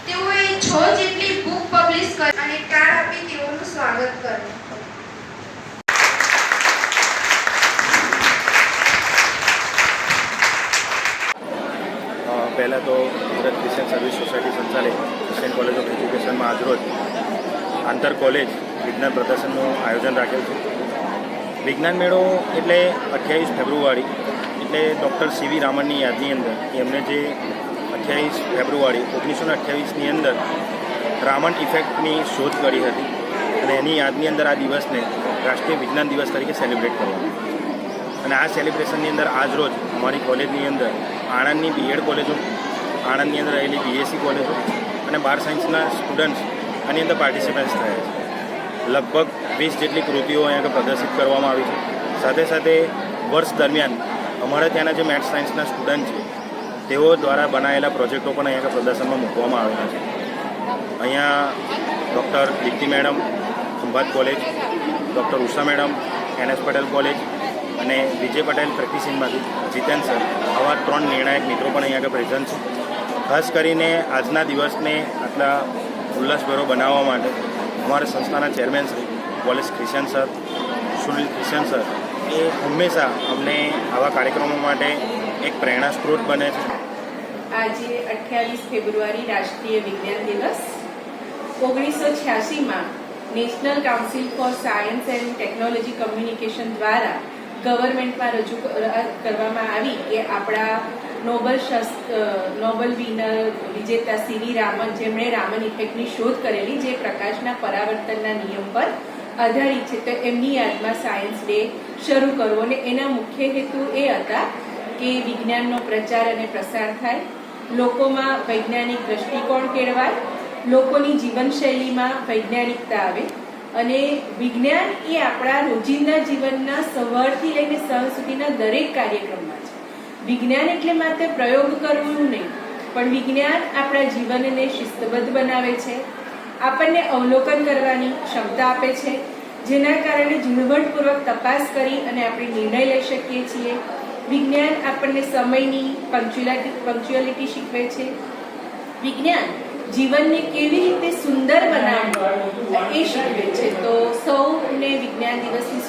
તેઓએ 6 જેટલી book publish કરી અને કાર્ડ આપી તેઓનું સ્વાગત કર્યું. પહેલાં તો ગુજરાત ક્રિશ્ચિયન સર્વિસ સોસાયટી સંચાલિત ક્રિશ્ચિયન કોલેજ ઓફ એજ્યુકેશનમાં આજરોજ આંતર કોલેજ વિજ્ઞાન પ્રદર્શનનું આયોજન રાખેલ છે. વિજ્ઞાન મેળો એટલે 28 ફેબ્રુઆરી એટલે ડૉક્ટર સીવી રામનની યાદની અંદર એમણે જે 28 ફેબ્રુઆરી 1928ની અંદર રામન ઇફેક્ટની શોધ કરી હતી અને એની યાદની અંદર આ દિવસને રાષ્ટ્રીય વિજ્ઞાન દિવસ તરીકે સેલિબ્રેટ કરવામાં. અને આ સેલિબ્રેશનની અંદર આજ રોજ અમારી કોલેજની અંદર આણંદની બીએડ કોલેજો, આણંદની અંદર રહેલી બીએસસી કોલેજો અને બાર સાયન્સના સ્ટુડન્ટ્સ આની અંદર પાર્ટિસિપેટ્સ થયા છે. લગભગ 20 જેટલી કૃતિઓ અહીંયા પ્રદર્શિત કરવામાં આવી છે. સાથે સાથે વર્ષ દરમિયાન અમારા ત્યાંના જે મેથ્સ સાયન્સના સ્ટુડન્ટ છે તેઓ દ્વારા બનાવેલા પ્રોજેક્ટો પણ અહીંયા પ્રદર્શનમાં મૂકવામાં આવેલા છે. અહીંયા doctor Deepti madam Khambhat college, doctor Usha madam NS Patel college અને વિજય પટેલ પ્રેક્ટિસિંગમાંથી જીતેન સર, આવા 3 નિર્ણાયક મિત્રો પણ અહીંયા પ્રેઝન્ટ છે. ખાસ કરીને આજના દિવસને આટલા ઉલ્લાસભેરો બનાવવા માટે અમારા સંસ્થાના ચેરમેન શ્રી કોલેજ Christian sir, Sunil Christian sir એ હંમેશા અમને આવા કાર્યક્રમો માટે એક પ્રેરણા સ્ત્રોત બને છે. આજે 28 ફેબ્રુઆરી રાષ્ટ્રીય વિજ્ઞાન દિવસ. 1986માં national council for science and technology communication દ્વારા ગવર્મેન્ટમાં રજૂ કરવામાં આવી કે આપણા નોબલ વિનર વિજેતા સીવી રામન, જેમણે રામન ઇફેક્ટની શોધ કરેલી જે પ્રકાશના પરાવર્તનના નિયમ પર આધારિત છે, તો એમની યાદમાં સાયન્સ ડે શરૂ કરવો. અને એના મુખ્ય હેતુ એ હતા કે વિજ્ઞાનનો પ્રચાર અને પ્રસાર થાય, લોકોમાં વૈજ્ઞાનિક દ્રષ્ટિકોણ કેળવાય, લોકોની જીવનશૈલીમાં વૈજ્ઞાનિકતા આવે અને વિજ્ઞાન એ આપણા રોજિંદા જીવનના સવારથી લઈને સાંજ સુધીના દરેક કાર્યક્રમમાં છે. વિજ્ઞાન એટલે માત્ર પ્રયોગ કરવું નહીં, પણ વિજ્ઞાન આપણા જીવનને શિસ્તબદ્ધ બનાવે છે, આપણને અવલોકન કરવાની ક્ષમતા આપે છે, જેના કારણે ઝીણવટપૂર્વક તપાસ કરી અને આપણે નિર્ણય લઈ શકીએ છીએ. વિજ્ઞાન આપણને સમયની પંક્ચ્યુઅલિટી શીખવે છે. વિજ્ઞાન જીવનને કેવી રીતે સુંદર બનાવવું એ શીખવે છે. તો સૌને વિજ્ઞાન દિવસની